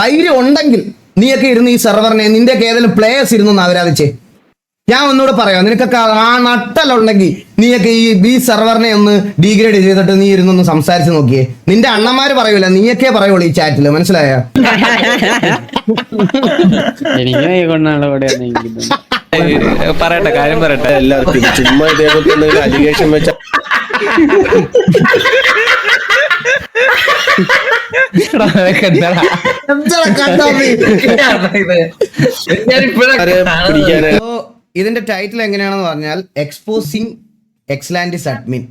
ധൈര്യം ഉണ്ടെങ്കിൽ നീയൊക്കെ ഇരുന്ന് ഈ സെർവറിനെ നിന്റെയൊക്കെ ഏതെങ്കിലും പ്ലേയേഴ്സ് ഇരുന്നൊന്ന് ആരാധിച്ചേ. ഞാൻ ഒന്നുകൂടെ പറയാം, നിനക്കൊക്കെ ആ നട്ടലുണ്ടെങ്കിൽ നീയൊക്കെ ഈ സെർവറിനെ ഒന്ന് ഡീഗ്രേഡ് ചെയ്തിട്ട് നീ ഇരുന്നൊന്ന് സംസാരിച്ച് നോക്കിയേ. നിന്റെ അണ്ണന്മാര് പറയൂല, നീയൊക്കെ പറയുള്ളൂ ഈ ചാറ്റില്, മനസ്സിലായോ? പറയട്ടെ, കാര്യം പറയട്ടെ. എല്ലാവർക്കും ചുമ്മാ ഇതേപോലത്തെ എന്തെങ്കിലും അലിഗേഷൻ വെച്ച ഇതിന്റെ ടൈറ്റിൽ എങ്ങനെയാണെന്ന് പറഞ്ഞാൽ എക്സ്പോസിംഗ് എക്സ്ലാൻഡിസ് അഡ്മിൻ,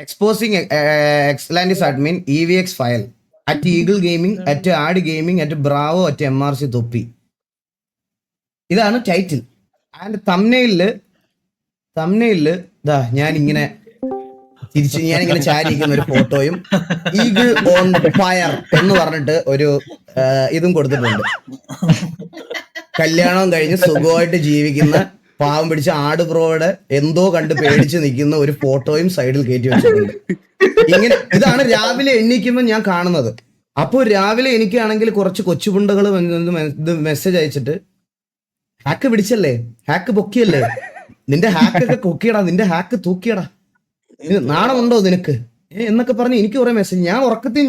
എക്സ്പോസിംഗ് എക്സ്ലാൻഡിസ് admin EVX file at eagle gaming at ad gaming at bravo at MRC Thoppi. ഇതാണ് ടൈറ്റിൽ. ആൻഡ് തംബ്നെയിലില് ഇതാ ഞാനിങ്ങനെ ചാരിയിരിക്കുന്ന ഒരു ഫോട്ടോയും ഈഗിൾ ഓൺ ഫയർ എന്ന് പറഞ്ഞിട്ട് ഒരു ഇതും കൊടുത്തിട്ടുണ്ട്. കല്യാണം കഴിഞ്ഞ് സുഖമായിട്ട് ജീവിക്കുന്ന പാവം പിടിച്ച ആട് ബ്രോയുടെ എന്തോ കണ്ട് പേടിച്ച് നിൽക്കുന്ന ഒരു ഫോട്ടോയും സൈഡിൽ കയറ്റി വെച്ചിട്ടുണ്ട്. ഇങ്ങനെ ഇതാണ് രാവിലെ എണീക്കുമ്പോൾ ഞാൻ കാണുന്നത്. അപ്പോൾ രാവിലെ എനിക്കാണെങ്കിൽ കുറച്ച് കൊച്ചുപുണ്ടകൾ മെസ്സേജ് അയച്ചിട്ട് ഹാക്ക് പിടിച്ചല്ലേ, ഹാക്ക് പൊക്കിയല്ലേ, നിന്റെ ഹാക്കൊക്കെ പൊക്കിയടാ, നിന്റെ ഹാക്ക് തൂക്കിയടാ, നാണമുണ്ടോ നിനക്ക് എന്നൊക്കെ പറഞ്ഞ് എനിക്ക് കുറെ മെസ്സേജ്. ഞാൻ ഉറക്കത്തിൽ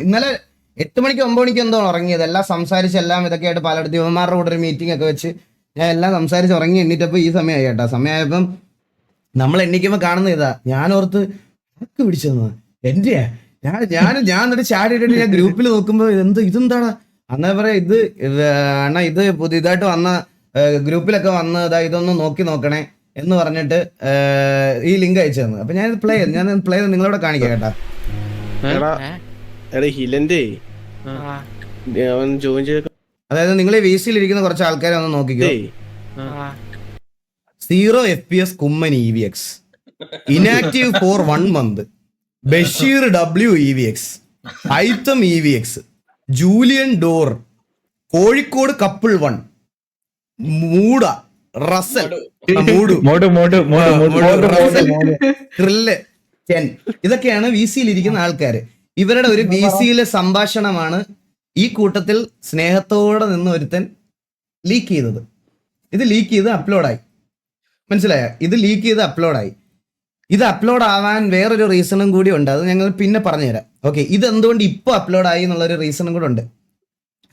ഇന്നലെ 8 മണിക്ക് 9 മണിക്ക് എന്തോ ഉറങ്ങിയത്, എല്ലാം സംസാരിച്ച് എല്ലാം ഇതൊക്കെ ആയിട്ട് പലയിടത്ത് യുവമാരുടെ കൂടെ ഒരു മീറ്റിംഗ് ഒക്കെ വെച്ച് ഞാൻ എല്ലാം സംസാരിച്ച് ഉറങ്ങി എണ്ണീറ്റപ്പോൾ ഈ സമയമായി കേട്ടോ. സമയമായപ്പം നമ്മൾ എണ്ണിക്കുമ്പോൾ കാണുന്ന ഇതാ. ഞാൻ ഓർത്ത് ഹാക്ക് പിടിച്ചെന്ന് എൻ്റെ ഞാൻ എന്നിട്ട് ചാടി ഇട്ടിട്ട് ഞാൻ ഗ്രൂപ്പിൽ നോക്കുമ്പോൾ ഇതെന്താടാ അന്നേ പറയാ, ഇത് അണ്ണാ ഇത് പുതിയതായിട്ട് വന്ന ഗ്രൂപ്പിലൊക്കെ വന്ന് ഇതൊന്ന് നോക്കണേ എന്ന് പറഞ്ഞിട്ട് ഈ ലിങ്ക് അയച്ചു തന്നു. അപ്പൊ ഞാൻ പ്ലേ നിങ്ങളോട് കാണിക്കാം കേട്ടാ. ഹിലന്റെ ജോയിൻ ചെയ്ത, അതായത് നിങ്ങൾ ഈ VC ഇരിക്കുന്ന കുറച്ച് ആൾക്കാരെ ഒന്ന് നോക്കിക്കോ. 0 FPS കുമ്മൻ EVX inactive for 1 month. Basheer W EVX, ഐത്തം EVX, ജൂലിയൻ ഡോർ, കോഴിക്കോട് കപ്പിൾ 1, മൂട റസൽ, ഇതൊക്കെയാണ് VC ഇരിക്കുന്ന ആൾക്കാര്. ഇവരുടെ ഒരു VC സംഭാഷണമാണ് ഈ കൂട്ടത്തിൽ സ്നേഹത്തോടെ നിന്ന് ഒരുത്തൻ ലീക്ക് ചെയ്തത്. ഇത് ലീക്ക് ചെയ്ത് അപ്ലോഡായി, മനസ്സിലായ? ഇത് ലീക്ക് ചെയ്ത് അപ്ലോഡായി. ഇത് അപ്ലോഡ് ആവാൻ വേറൊരു റീസണും കൂടി ഉണ്ട്, അത് ഞങ്ങൾ പിന്നെ പറഞ്ഞുതരാം. ഓക്കെ, ഇത് എന്തുകൊണ്ട് ഇപ്പോൾ അപ്ലോഡായി എന്നുള്ളൊരു റീസണും കൂടെ ഉണ്ട്.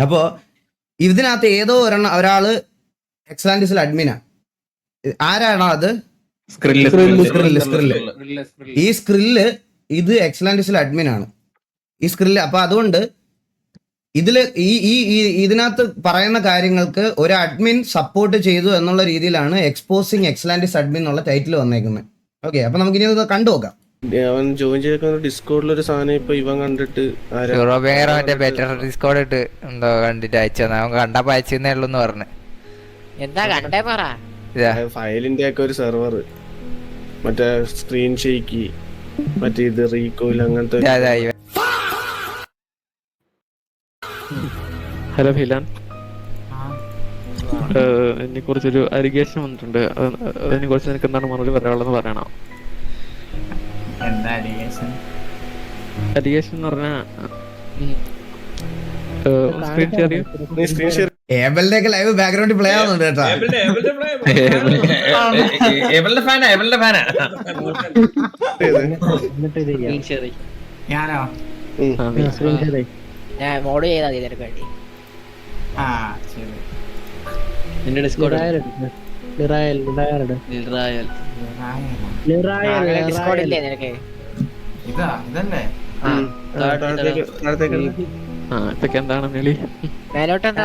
അപ്പോൾ ഇതിനകത്ത് ഏതോ ഒരാള് എക്സ്ലാൻഡിസിൽ അഡ്മിനാ. ആരാണോ അത്? സ്ക്രില്ല്. ഈ സ്ക്രില്ല് ഇത് എക്സ്ലാൻഡിസിൽ അഡ്മിനാണ് ഈ സ്ക്രില്ല്. അപ്പൊ അതുകൊണ്ട് ഇതില് ഇതിനകത്ത് പറയുന്ന കാര്യങ്ങൾക്ക് ഒരു അഡ്മിൻ സപ്പോർട്ട് ചെയ്തു എന്നുള്ള രീതിയിലാണ് എക്സ്പോസിംഗ് എക്സ്ലാൻഡിസ് അഡ്മിൻ എന്നുള്ള ടൈറ്റിൽ വന്നേക്കുന്നത്. ഓക്കെ, അപ്പൊ നമുക്ക് ഇനി കണ്ടു നോക്കാം. അവൻ ജോയിൻ ചെയ്ത ഡിസ്കോഡിൽ ഒരു സാധനം ഇപ്പൊ ഇവൻ കണ്ടിട്ട് ഡിസ്കോഡ് ഇട്ട് എന്തോ കണ്ടിട്ട് അയച്ചു അവൻ കണ്ടപ്പോ അയച്ചേ ഉള്ളൂ എന്ന് പറഞ്ഞു. എന്താ കണ്ടേ പറ. ഫയലിന്റെ ഒക്കെ ഒരു സെർവർ, മറ്റേ സ്ക്രീൻ ഷേക്ക്, മറ്റേ ഇത് റീകോയിൽ അങ്ങനത്തെ. ഹലോ ഹിലാൻ, എന്നെ കുറിച്ചൊരു അലിഗേഷൻ വന്നിട്ടുണ്ട്. അതിനെ കുറിച്ച് നിനക്ക് എന്താണ് മറുപടി പറയാനുള്ളത് പറയണം. അലിഗേഷൻ എന്ന് പറഞ്ഞാൽ സ്ക്രീൻ ഷെയർ ഏബലിന്റെ ലൈവ് ബാക്ക്ഗ്രൗണ്ടിൽ പ്ലേ ആവുന്നുണ്ട് കേട്ടോ. ഞാനോ ഞാൻ മോഡ് ചെയ്താൽ മതി നിനക്ക് വേണ്ടി. നിന്റെ ഡിസ്കോഡ് ഡിസ്കോഡ് ഇല്ലേ നിനക്ക്? ഇതൊക്കെ എന്താണ് വിളി? മേലോട്ട് എന്താ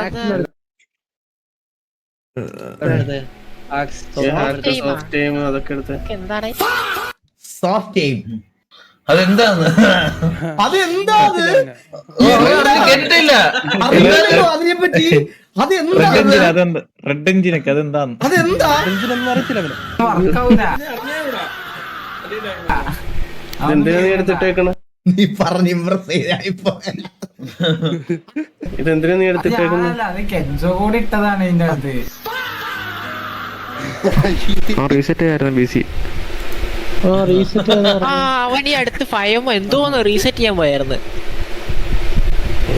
അതൊക്കെ എടുത്ത് എന്താണ് സോഫ്റ്റ് ടൈം? അതെന്താന്ന് കേട്ടിട്ടില്ല അതിനെപ്പറ്റി. റെഡ് എഞ്ചിനൊക്കെ അതെന്താന്ന് എന്തിനാ നീ എടുത്തിട്ടേക്കണ? നീ പറഞ്ഞ് ഇമ്പ്രസ് ചെയ്തായിപ്പോ. ഇതെന്തിനാ നീ എടുത്തിട്ടേക്കണ? ഇട്ടതാണ് ഇതിന്റെ അകത്ത്. റീസെറ്റ് ആയിരുന്നു BC. അവൻ ഈ അടുത്ത് ഫയമോ എന്തോന്ന് റീസെറ്റ് ചെയ്യാൻ പോയായിരുന്നു.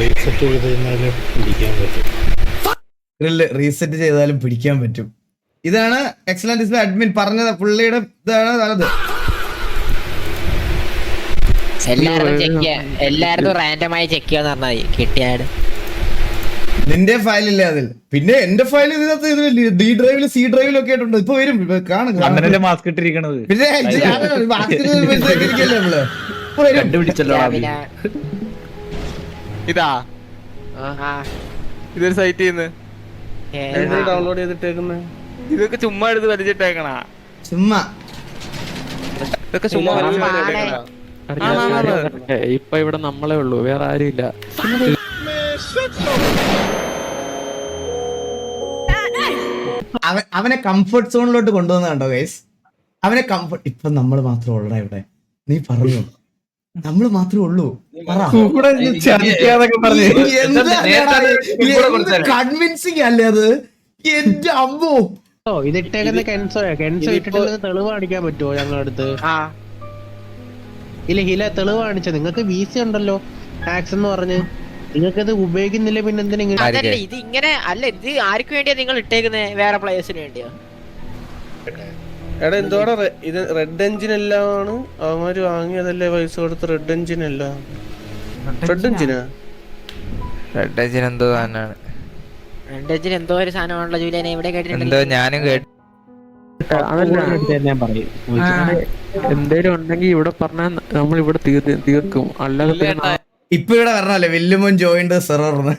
റീസെറ്റ് ചെയ്താലും പിടിക്കാൻ പറ്റും. ഇതാണ് എക്സലന്റ് അഡ്മിൻ പറഞ്ഞത്. പുള്ളിയുടെ ഇതാണ് അത്. എല്ലാരും റാൻഡമായി ചെക്ക് ചെയ്യാന്ന് പറഞ്ഞാൽ കിട്ടിയാട്. നിന്റെ ഫയലില്ലേ അതിൽ? പിന്നെ എന്റെ ഫയൽ ഇതിനകത്ത് ഡി ഡ്രൈവില് സി ഡ്രൈവിലൊക്കെ ആയിട്ടുണ്ട്. ഇപ്പൊ വരും കാണും. മാസ്ക് ഇട്ടിരിക്കണത് പിന്നെ കണ്ടുപിടിച്ചല്ലോ. ഇതാ ഇതൊരു സൈറ്റ് ചെയ്യുന്നത്. ഡൗൺലോഡ് ചെയ്തിട്ടേക്കുന്നത് ഇതൊക്കെ ചുമ്മാ എടുത്ത് വലിച്ചിട്ടേക്കണ. ചുമ്മാ ഇതൊക്കെ ചുമ്മാ ഇപ്പൊ ഇവിടെ നമ്മളെ ഉള്ളൂ, വേറെ ആരും ഇല്ല. അവനെ കംഫർട്ട് സോണിലോട്ട് കൊണ്ടുവന്ന കണ്ടോ ഗൈസ്? അവനെ കംഫർട്ട്. ഇപ്പൊ നമ്മള് മാത്രമേ ഉള്ളടാ ഇവിടെ. നീ പറഞ്ഞു നമ്മള് മാത്രമേ ഉള്ളൂ. കൺവിൻസിങ് അല്ലേ അത്? എന്റെ അമ്മോ, ഇതിട്ടേക്കുന്ന കെൻസോ ഇട്ടിട്ടുള്ളത് തെളിവ് കാണിക്കാൻ പറ്റുമോ ഞങ്ങളുടെ അടുത്ത്? ഇല്ല ഹില തെളിവ് കാണിച്ച നിങ്ങൾക്ക് VC ഉണ്ടല്ലോ ടാക്സ് എന്ന് പറഞ്ഞ്. നിങ്ങൾക്ക് ഇത് ഉപയോഗിക്കുന്നില്ല പിന്നെ എന്തിനാ? അതല്ല ഇത് ഇങ്ങനെ അല്ല. ഇത് ആർക്ക് വേണ്ടിയാ നിങ്ങൾ ഇട്ടേക്കുന്നത്? വേറെ പ്ലേയേഴ്സിന് വേണ്ടിയോ? എടാ എന്തോടെ ഇത് റെഡ് എഞ്ചിൻ എല്ലാമാണ് അവന്മാര് വാങ്ങിയതല്ലേ പൈസ കൊടുത്ത്? റെഡ് എഞ്ചിൻ എല്ലാം റെഡ് എഞ്ചിനാ? റെഡ് എഞ്ചിൻ എന്തോ സാധനമാണ്. റെഡ് എഞ്ചിൻ എന്തോ ഒരു സാധനമാണല്ലോ ജൂലിയനെ ഇവിടെ എന്തോ കേട്ടിട്ടുണ്ടല്ലോ. ഞാനും കേട്ടു. ഞാൻ പറയും എന്തേലും ഉണ്ടെങ്കിൽ ഇവിടെ പറഞ്ഞാൽ നമ്മൾ ഇവിടെ തീർക്കും. അല്ലാതെ പിന്നെ ഇപ്പൊ ഇവിടെ പറഞ്ഞല്ലേ വില്ലുമോൻ ജോയിന്റ് സെർവറിന്.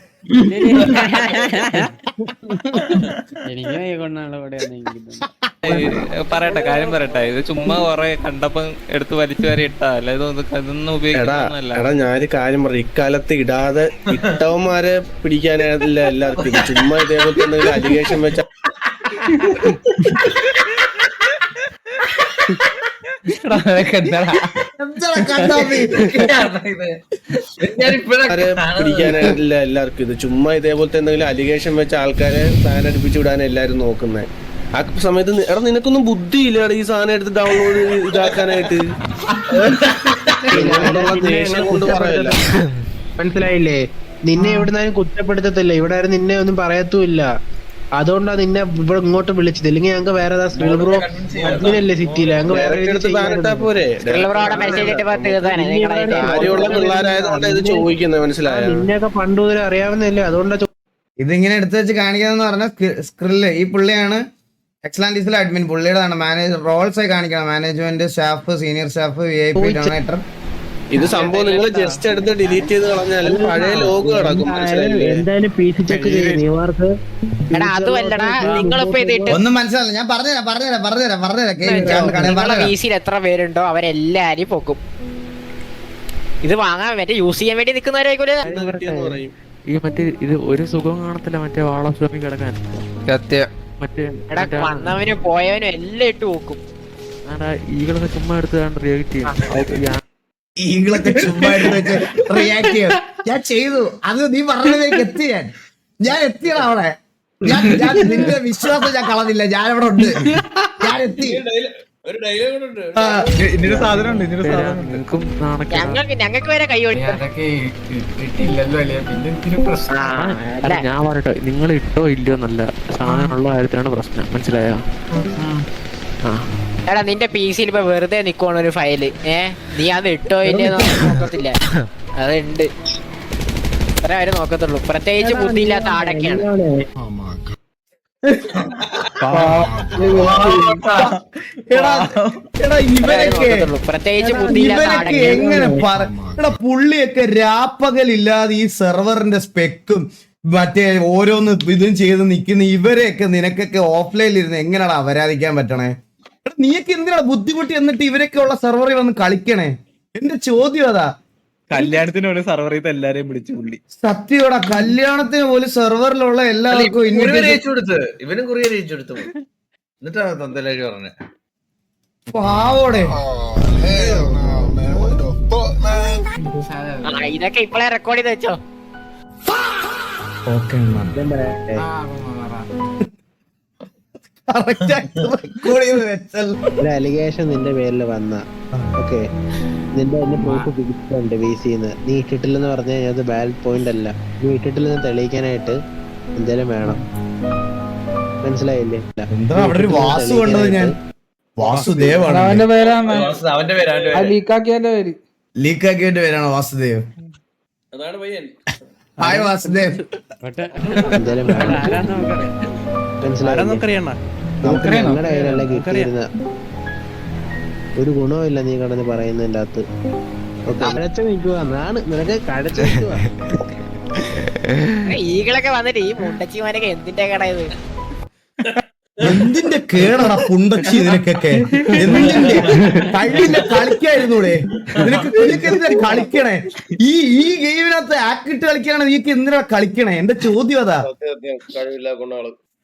പറയട്ടെ, കാര്യം പറയട്ടെ. ഇത് ചുമ്മാ കൊറേ കണ്ടപ്പോ എടുത്ത് വലിച്ചു വരെ ഇട്ടാ അല്ല, ഇതൊന്നും ഉപയോഗിക്കുന്നല്ല. എടാ ഞാനൊരു കാര്യം പറയും, ഇക്കാലത്ത് ഇടാതെ ഇട്ടവന്മാരെ പിടിക്കാനായില്ല എല്ലാവർക്കും. ഇത് ചുമ്മാ ഇതേപോലത്തെ എന്തെങ്കിലും അലിഗേഷൻ വെച്ച പിടിക്കാനായിട്ടില്ല എല്ലാവർക്കും. ഇത് ചുമ്മാ ഇതേപോലത്തെ എന്തെങ്കിലും അലിഗേഷൻ വെച്ച ആൾക്കാരെ സാധനം അടുപ്പിച്ച് വിടാൻ എല്ലാരും നോക്കുന്നത്. ആ സമയത്ത് എടാ നിനക്കൊന്നും ബുദ്ധിയില്ല ഈ സാധനം എടുത്ത് ഡൗൺലോഡ് ഇതാക്കാനായിട്ട്. ദേഷ്യം കൊണ്ട് പറയല്ല, മനസ്സിലായില്ലേ? നിന്നെ എവിടുന്നാലും കുറ്റപ്പെടുത്തത്തില്ല. ഇവിടെ ആരും നിന്നെ ഒന്നും പറയത്തുമില്ല. അതുകൊണ്ടാ നിന്നെ ഇവിടെ ഇങ്ങോട്ട് വിളിച്ചത്. ഇല്ലെങ്കിൽ ഞങ്ങൾക്ക് വേറെ ബ്രോ അഡ്മിനല്ലേ സിറ്റിയില്, ഞങ്ങൾക്ക് വേറെ പോരെ. കാര്യമുള്ള പിള്ളേരായതുകൊണ്ട് ഇത് ചോദിക്കുന്നത്, മനസ്സിലായോ? നിന്നെയൊക്കെ പണ്ട് മുതൽ അറിയാവുന്നല്ലേ, അതുകൊണ്ടാ. ഇതിങ്ങനെ എടുത്തു വെച്ച് കാണിക്കാന്ന് പറഞ്ഞാൽ സ്ക്രില്ല് ഈ പുള്ളിയാണ് എക്സലന്റ് അഡ്മിൻ. പുള്ളിയുടെതാണ് മാനേജർ റോൾസ് ആയി കാണിക്കണം. Management staff, senior staff, VIP donator. ഇത് സംഭവം നിങ്ങൾ ജസ്റ്റ് എടുത്ത് ഡിലീറ്റ് ചെയ്ത് കളഞ്ഞാലും പഴയ ലോഗ് കിടക്കും. എന്തായാലും PC ചെക്ക് ചെയ്യും. ഒന്നും മനസ്സിലാവില്ല. ഞാൻ പറഞ്ഞുതരാം. VCയിൽ എത്ര പേരുണ്ടോ അവരെല്ലാരും പൊക്കും. ഇത് വാങ്ങാൻ മറ്റേ യൂസ് ചെയ്യാൻ വേണ്ടി നിൽക്കുന്നവരായിക്കോലെ. ഈ മറ്റേ ഇത് ഒരു സുഖം കാണത്തില്ല, മറ്റേ വാളസ്വാമി കിടക്കാൻ. സത്യം. മറ്റേ വന്നവനും പോയവനും എല്ലാം ഇട്ട് പോക്കും. ഈകളൊക്കെ ചുമ്മാ എടുത്ത് റിയാക്ട് ചെയ്യും. ഈകളൊക്കെ ചുമ്മാ എടുത്ത് റിയാക്ട് ചെയ്യും. ഞാൻ ചെയ്തു അത്. നീ പറഞ്ഞതിലേക്ക് എത്തി. ഞാൻ എത്തിയടാ അവിടെ. ഞാൻ നിന്റെ വിശ്വാസം ഞാൻ കളഞ്ഞില്ല. ഞാൻ അവിടെ ഉണ്ട്. ഞാൻ എത്തി. ഞങ്ങൾക്ക് വരെ കൈ ഇട്ടില്ലല്ലോ അല്ലേ? പിന്നെ എന്തിനു പ്രശ്നം? ഞാൻ പറയട്ടെ, നിങ്ങൾ ഇട്ടോ ഇല്ലയോ എന്നല്ല, സാധനമുള്ള കാര്യത്തിലാണ് പ്രശ്നം, മനസ്സിലായോ? എടാ നിന്റെ PC-യിൽ ഇപ്പൊ വെറുതെ നിക്കുവാണ് ഒരു ഫയല്. നീ അത് ഇട്ടോ ഇല്ലയോ നോക്കത്തില്ല. അതുണ്ട് അത്രേ അവര് നോക്കത്തുള്ളൂ. പ്രത്യേകിച്ച് ബുദ്ധിയില്ലാത്ത ആടൊക്കെയാണ്. പ്രത്യേകിച്ച് ഇവരൊക്കെ എങ്ങനെ എടാ പുള്ളിയൊക്കെ രാപ്പകലില്ലാതെ ഈ സെർവറിന്റെ സ്പെക്കും മറ്റേ ഓരോന്ന് ഇതും ചെയ്ത് നിക്കുന്ന ഇവരെയൊക്കെ നിനക്കൊക്കെ ഓഫ്ലൈനിൽ ഇരുന്ന് എങ്ങനെയാണ് അപരാധിക്കാൻ പറ്റണേ? നീയൊക്കെ എന്തിനാണ് ബുദ്ധിമുട്ടി എന്നിട്ട് ഇവരൊക്കെ ഉള്ള സെർവറിൽ വന്ന് കളിക്കണേ? എന്റെ ചോദ്യം അതാ. കല്യാണത്തിന് ഒരു സർവറിൽ എല്ലാരെയും വിളിച്ചു പുള്ളി. സത്യയോടാ, കല്യാണത്തിന് പോലും സെർവറിലുള്ള എല്ലാവർക്കും ഇവനും കുറിയർ അയച്ചു കൊടുത്തു. എന്നിട്ടാണ് തന്തലായി പറഞ്ഞ പാവോടെ. ഇതൊക്കെ ഇപ്പളെ റെക്കോർഡ് ചെയ്ത് വെച്ചോ. ഒരു അലിഗേഷൻ നിന്റെ പേരിൽ വന്ന ഓക്കെ നിന്റെ എന്നെ പ്രൂഫ് പിടിച്ചിട്ടുണ്ട് ബേസ് ചെയ്യുന്നത്. നീ ഇട്ടിട്ടില്ലെന്ന് പറഞ്ഞാൽ അത് വാലിഡ് പോയിന്റ് അല്ല. നീ ഇട്ടിട്ടില്ലെന്ന് തെളിയിക്കാനായിട്ട് എന്തേലും വേണം, മനസ്സിലായില്ലേ? എന്താ അവിടെ ഒരു വാസു കണ്ടത് ഞാൻ? വാസുദേവാണ് ലീക്കാക്കിയവന്റെ പേരാണോ വാസുദേവ്? ഹായ് വാസുദേവ്. എന്തേലും വേണം, മനസ്സിലായില്ലേ? നമുക്ക് ഞങ്ങളുടെ കയ്യിലല്ല കിട്ടിയിരുന്ന ഒരു ഗുണവുമില്ല നീ കടന്ന് പറയുന്നതിന്റെ അകത്ത്. കടച്ചു നിൽക്കുക എന്നാണ് നിനക്ക്, കടച്ചു നിൽക്കുക. ഈകളൊക്കെ വന്നിട്ട് ഈ മുണ്ടച്ചിമാരൊക്കെ എന്തിന്റെ കട ഇത്? എന്തിന്റെ കേടാണ് പുണ്ടച്ചി നിനക്കൊക്കെ? എന്തിന്റെ കഴിയില്ല, കളിക്കായിരുന്നൂടെ നിനക്ക്? നിനക്ക് എന്തിനാ കളിക്കണേ? ഈ ഗെയിമിനകത്ത് ആക്ടിട്ട് കളിക്കാണ് നീക്ക് എന്തിനാ കളിക്കണേ? എന്റെ ചോദ്യം അതാ.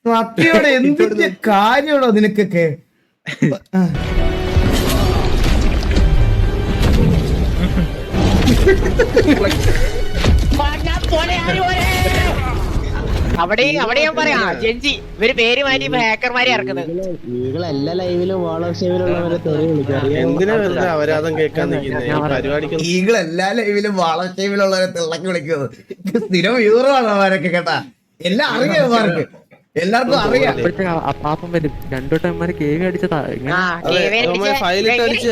സത്യോടെ എന്തിന്റെ കാര്യമാണോ നിനക്കൊക്കെ? അവിടെ ഞാൻ പറയാം, ജെൻസി ഇവര് പേര് മാറ്റി ഹാക്കർമാരെ ഇറക്കുന്നത്. എല്ലാ ലൈവിലും വാൾ ഓഫ് ഷേവിലുള്ളവരെ തെറി വിളിക്കും. എന്തിനാ വെറുതെ അപരാധം കേൾക്കാൻ നിൽക്കുന്നത്? ഈ പരിപാടിക്ക് ഈകൾ എല്ലാ ലൈവിലും വളർച്ചയിലുള്ളവരെ തിളക്കി വിളിക്കുന്നത് സ്ഥിരം വ്യൂറാണ് അവരൊക്കെ കേട്ടാ. എല്ലാം അറിയാം അവർക്ക്, എല്ലാവർക്കും അറിയാം. പാപ്പം വരും രണ്ടോട്ടന്മാര് കേവി അടിച്ചതാ. ഫയലിട്ട് അടിച്ച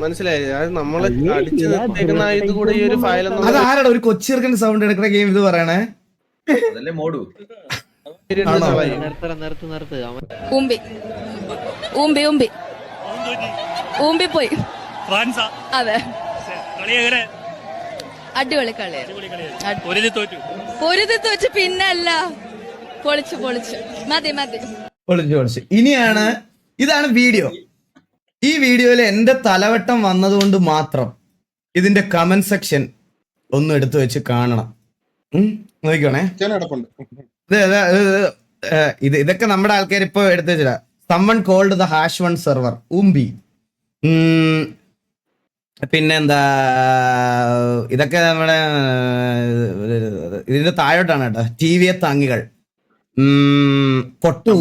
മനസ്സിലായി. അത് നമ്മളെ അടിച്ചു നിർത്തേക്കുന്ന ഇത് കൂടെ ഈ ഒരു ഫയൽ. അതാരാണ് ഒരു കൊച്ചിർക്കൻ സൗണ്ട് എടുക്കുന്ന ഗെയിം ഇത് പറയണേ? പോയി അതെ, അടിപൊളി കളിയായിരുന്നു. പൊരുതി തോറ്റു, പിന്നല്ല പൊളിച്ചു മതി. പൊളിച്ചു. ഇതാണ് വീഡിയോ. ഈ വീഡിയോയിൽ എന്റെ തലവട്ടം വന്നതുകൊണ്ട് മാത്രം ഇതിന്റെ കമന്റ് സെക്ഷൻ ഒന്ന് എടുത്തു വെച്ച് കാണണം. നോക്കിക്കോണേ. ഇതൊക്കെ നമ്മുടെ ആൾക്കാർ ഇപ്പൊ എടുത്തു വെച്ചില്ല. someone called the #1 server ഉംബി. പിന്നെന്താ, ഇതൊക്കെ നമ്മുടെ ഇതിന്റെ താഴോട്ടാണ് കേട്ടോ. ടിവിയെ താങ്ങികൾ, പൊട്ടു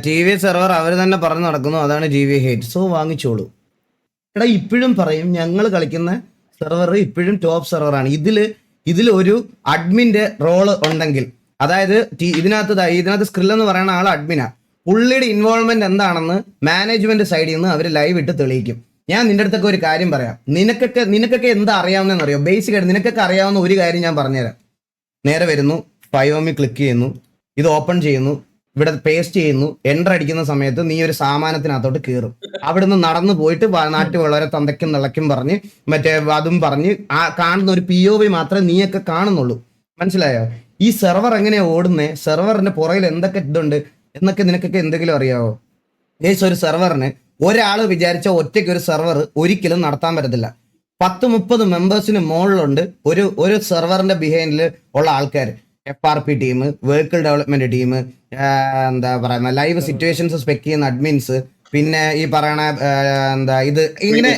ടി വി സെർവർ അവര് തന്നെ പറഞ്ഞു നടക്കുന്നു. അതാണ് GV ഹേറ്റ്. സോ വാങ്ങിച്ചോളൂ. എടാ ഇപ്പോഴും പറയും, ഞങ്ങൾ കളിക്കുന്ന സെർവർ ഇപ്പോഴും ടോപ്പ് സെർവറാണ്. ഇതിൽ ഒരു അഡ്മിന്റെ റോള് ഉണ്ടെങ്കിൽ, അതായത് ഇതിനകത്ത് സ്ക്രിൽ എന്ന് പറയുന്ന ആൾ അഡ്മിനാ. പുള്ളിയുടെ ഇൻവോൾവ്മെന്റ് എന്താണെന്ന് മാനേജ്മെന്റ് സൈഡിൽ നിന്ന് അവർ ലൈവ് ഇട്ട് തെളിയിക്കും. ഞാൻ നിന്റെ അടുത്തൊക്കെ ഒരു കാര്യം പറയാം. നിനക്കൊക്കെ എന്താ അറിയാവുന്നതെന്നറിയോ? ബേസിക് ആയിട്ട് നിനക്കൊക്കെ അറിയാവുന്ന ഒരു കാര്യം ഞാൻ പറഞ്ഞുതരാം. നേരെ വരുന്നു, ഫൈവോമി ക്ലിക്ക് ചെയ്യുന്നു, ഇത് ഓപ്പൺ ചെയ്യുന്നു, ഇവിടെ പേസ്റ്റ് ചെയ്യുന്നു, എൻ്റർ അടിക്കുന്ന സമയത്ത് നീ ഒരു സാമാനത്തിനകത്തോട്ട് കയറും. അവിടുന്ന് നടന്നു പോയിട്ട് നാട്ടിൽ വളരെ തന്തയ്ക്കും തിളയ്ക്കും പറഞ്ഞ് മറ്റേ അതും പറഞ്ഞ് കാണുന്ന ഒരു POV മാത്രമേ നീയൊക്കെ കാണുന്നുള്ളൂ. മനസ്സിലായോ? ഈ സെർവർ എങ്ങനെയാ ഓടുന്നേ, സെർവറിന്റെ പുറകിൽ എന്തൊക്കെ ഇതുണ്ട് എന്നൊക്കെ നിനക്കൊക്കെ എന്തെങ്കിലും അറിയാവോ? ഒരു സെർവറിന് ഒരാൾ വിചാരിച്ച ഒറ്റയ്ക്ക് ഒരു സെർവർ ഒരിക്കലും നടത്താൻ പറ്റത്തില്ല. 10-30 മെമ്പേഴ്സിന് മുകളിലുണ്ട് ഒരു സെർവറിന്റെ ബിഹൈൻഡിൽ ഉള്ള ആൾക്കാർ. FRP team, vehicle development team, എന്താ പറയുന്ന ലൈവ് സിറ്റുവേഷൻസ് സ്പെക്ക് ചെയ്യുന്ന അഡ്മിൻസ്, പിന്നെ ഈ പറയണ ഇത് ഇങ്ങനെ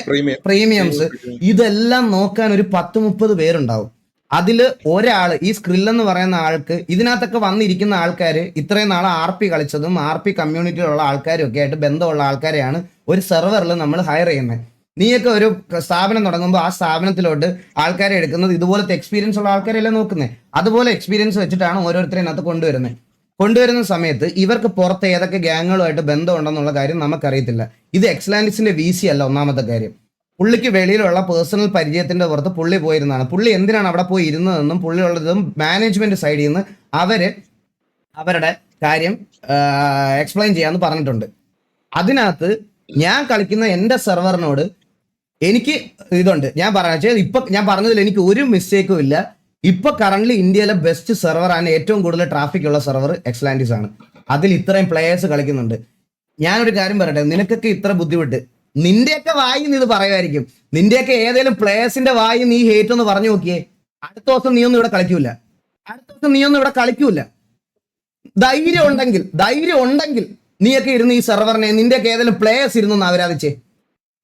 പ്രീമിയംസ്, ഇതെല്ലാം നോക്കാൻ ഒരു 10-30 പേരുണ്ടാവും. അതിൽ ഒരാൾ, ഈ സ്ക്രിൽ എന്ന് പറയുന്ന ആൾക്ക്, ഇതിനകത്തൊക്കെ വന്നിരിക്കുന്ന ആൾക്കാർ ഇത്രയും നാളെ RP കളിച്ചതും RP കമ്മ്യൂണിറ്റിയിലുള്ള ആൾക്കാരും ഒക്കെ ആയിട്ട് ബന്ധമുള്ള ആൾക്കാരെയാണ് ഒരു സെർവറിൽ നമ്മൾ ഹയർ ചെയ്യുന്നത്. നീയൊക്കെ ഒരു സ്ഥാപനം തുടങ്ങുമ്പോൾ ആ സ്ഥാപനത്തിലോട്ട് ആൾക്കാരെ എടുക്കുന്നത് ഇതുപോലത്തെ എക്സ്പീരിയൻസ് ഉള്ള ആൾക്കാരെല്ലാം നോക്കുന്നത്. അതുപോലെ എക്സ്പീരിയൻസ് വെച്ചിട്ടാണ് ഓരോരുത്തരെ അതിനകത്ത് കൊണ്ടുവരുന്ന സമയത്ത് ഇവർക്ക് പുറത്ത് ഏതൊക്കെ ഗ്യാങ്ങുകളുമായിട്ട് ബന്ധമുണ്ടെന്നുള്ള കാര്യം നമുക്കറിയത്തില്ല. ഇത് എക്സ്ലാൻഡിസിന്റെ VC അല്ല ഒന്നാമത്തെ കാര്യം. പുള്ളിക്ക് വെളിയിലുള്ള പേഴ്സണൽ പരിചയത്തിന്റെ പുറത്ത് പുള്ളി പോയിരുന്നതാണ്. പുള്ളി എന്തിനാണ് അവിടെ പോയി ഇരുന്നതെന്നും പുള്ളിയുള്ളതും മാനേജ്മെന്റ് സൈഡിൽ നിന്ന് അവരുടെ കാര്യം എക്സ്പ്ലെയിൻ ചെയ്യാമെന്ന് പറഞ്ഞിട്ടുണ്ട്. അതിനകത്ത് ഞാൻ കളിക്കുന്ന എൻ്റെ സെർവറിനോട് എനിക്ക് ഇതുണ്ട്. ഞാൻ പറഞ്ഞതിൽ എനിക്ക് ഒരു മിസ്റ്റേക്കും ഇല്ല. ഇപ്പൊ കറന്റ് ഇന്ത്യയിലെ ബെസ്റ്റ് സെർവറാണ്, ഏറ്റവും കൂടുതൽ ട്രാഫിക് ഉള്ള സെർവർ എക്സ്ലാൻഡിസ് ആണ്. അതിൽ ഇത്രയും പ്ലേയേഴ്സ് കളിക്കുന്നുണ്ട്. ഞാനൊരു കാര്യം പറയട്ടെ, നിനക്കൊക്കെ ഇത്ര ബുദ്ധിമുട്ട്, നിന്റെയൊക്കെ വായി നീ ഇത് പറയുമായിരിക്കും. നിന്റെയൊക്കെ ഏതെങ്കിലും പ്ലേയേഴ്സിന്റെ വായി നീ ഹേറ്റ് ഒന്ന് പറഞ്ഞു നോക്കിയേ, അടുത്ത ദിവസം നീയൊന്നും ഇവിടെ കളിക്കൂല. ധൈര്യം ഉണ്ടെങ്കിൽ നീയൊക്കെ ഇരുന്ന് ഈ സെർവറിനെ, നിന്റെയൊക്കെ ഏതെങ്കിലും പ്ലേയേഴ്സ് ഇരുന്നൊന്ന് ആരാധിച്ചേ.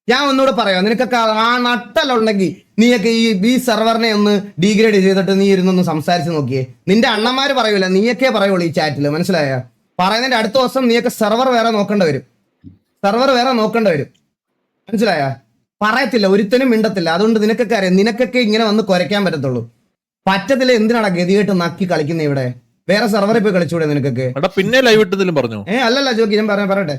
ഞാൻ ഒന്നുകൂടെ പറയാം, നിനക്കൊക്കെ ആ നട്ടലുണ്ടെങ്കിൽ നീയൊക്കെ ഈ സെർവറിനെ ഒന്ന് ഡീഗ്രേഡ് ചെയ്തിട്ട് നീ ഇരുന്നൊന്ന് സംസാരിച്ച് നോക്കിയേ. നിന്റെ അണ്ണന്മാര് പറയൂല, നീയൊക്കെ പറയുള്ളൂ ഈ ചാറ്റിൽ. മനസ്സിലായോ? പറയുന്നതിന്റെ അടുത്ത ദിവസം നീയൊക്കെ സെർവർ വേറെ നോക്കേണ്ടി വരും. സെർവർ വേറെ നോക്കേണ്ടി വരും. മനസ്സിലായ? പറയത്തില്ല, ഒരുത്തനും മിണ്ടത്തില്ല. അതുകൊണ്ട് നിനക്കൊക്കെ അറിയാം, നിനക്കൊക്കെ ഇങ്ങനെ വന്ന് കുരയ്ക്കാൻ പറ്റത്തുള്ളൂ. പറ്റത്തില്ല. എന്തിനാടാ ഗതിയായിട്ട് നക്കി കളിക്കുന്ന ഇവിടെ? വേറെ സെർവറിൽ പോയി കളിച്ചൂടെ നിനക്കൊക്കെ? പിന്നെ ലൈവ് ഇട്ടതിലും പറഞ്ഞു. അല്ലല്ല ജോക്കി, ഞാൻ പറയട്ടെ.